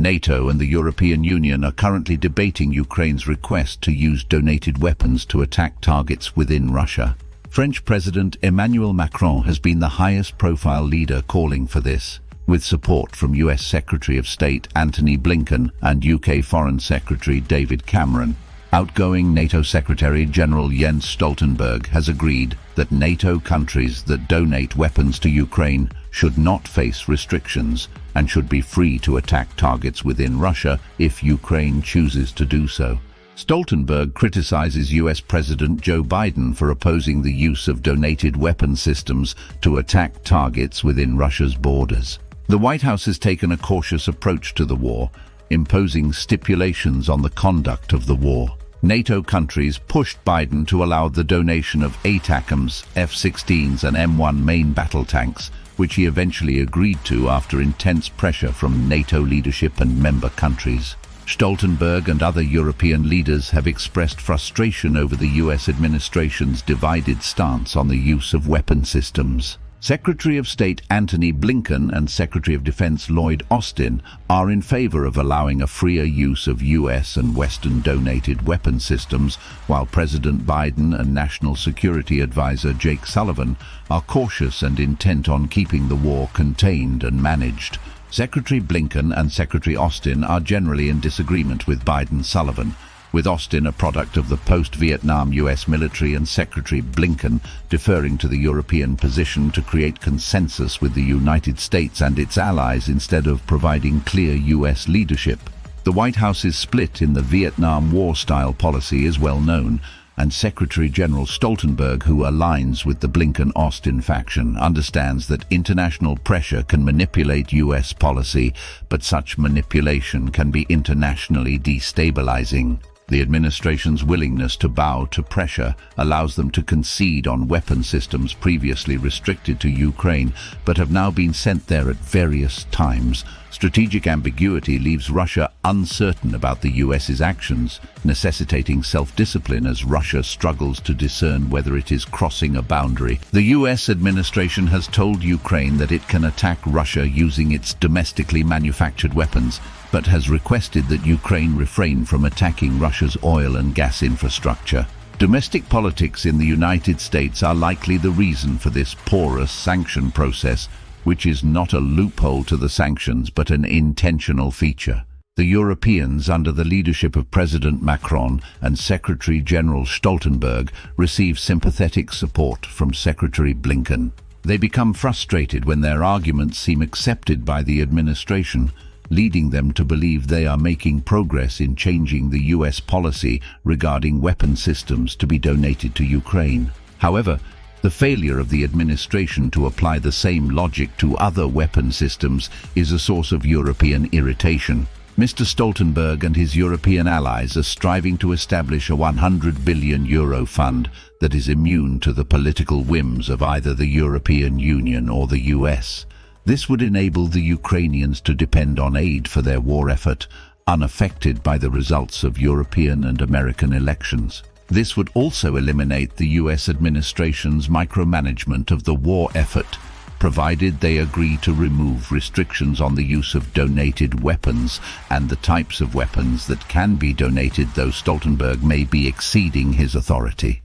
NATO and the European Union are currently debating Ukraine's request to use donated weapons to attack targets within Russia. French President Emmanuel Macron has been the highest-profile leader calling for this, with support from US Secretary of State Antony Blinken and UK Foreign Secretary David Cameron. Outgoing NATO Secretary General Jens Stoltenberg has agreed that NATO countries that donate weapons to Ukraine should not face restrictions and should be free to attack targets within Russia if Ukraine chooses to do so. Stoltenberg criticizes US President Joe Biden for opposing the use of donated weapon systems to attack targets within Russia's borders. The White House has taken a cautious approach to the war, imposing stipulations on the conduct of the war. NATO countries pushed Biden to allow the donation of ATACMS, F-16s and M1 main battle tanks, which he eventually agreed to after intense pressure from NATO leadership and member countries. Stoltenberg and other European leaders have expressed frustration over the US administration's divided stance on the use of weapon systems. Secretary of State Antony Blinken and Secretary of Defense Lloyd Austin are in favor of allowing a freer use of US and Western donated weapon systems, while President Biden and National Security Advisor Jake Sullivan are cautious and intent on keeping the war contained and managed. Secretary Blinken and Secretary Austin are generally in disagreement with Biden-Sullivan, with Austin a product of the post-Vietnam US military and Secretary Blinken deferring to the European position to create consensus with the United States and its allies instead of providing clear US leadership. The White House's split in the Vietnam War-style policy is well known, and Secretary General Stoltenberg, who aligns with the Blinken-Austin faction, understands that international pressure can manipulate US policy, but such manipulation can be internationally destabilizing. The administration's willingness to bow to pressure allows them to concede on weapon systems previously restricted to Ukraine, but have now been sent there at various times. Strategic ambiguity leaves Russia uncertain about the US's actions, necessitating self-discipline as Russia struggles to discern whether it is crossing a boundary. The US administration has told Ukraine that it can attack Russia using its domestically manufactured weapons, but has requested that Ukraine refrain from attacking Russia's oil and gas infrastructure. Domestic politics in the United States are likely the reason for this porous sanction process, which is not a loophole to the sanctions but an intentional feature. The Europeans, under the leadership of President Macron and Secretary General Stoltenberg, receive sympathetic support from Secretary Blinken. They become frustrated when their arguments seem accepted by the administration, leading them to believe they are making progress in changing the US policy regarding weapon systems to be donated to Ukraine. However, the failure of the administration to apply the same logic to other weapon systems is a source of European irritation. Mr. Stoltenberg and his European allies are striving to establish a €100 billion fund that is immune to the political whims of either the European Union or the US. This would enable the Ukrainians to depend on aid for their war effort, unaffected by the results of European and American elections. This would also eliminate the US administration's micromanagement of the war effort, provided they agree to remove restrictions on the use of donated weapons and the types of weapons that can be donated, though Stoltenberg may be exceeding his authority.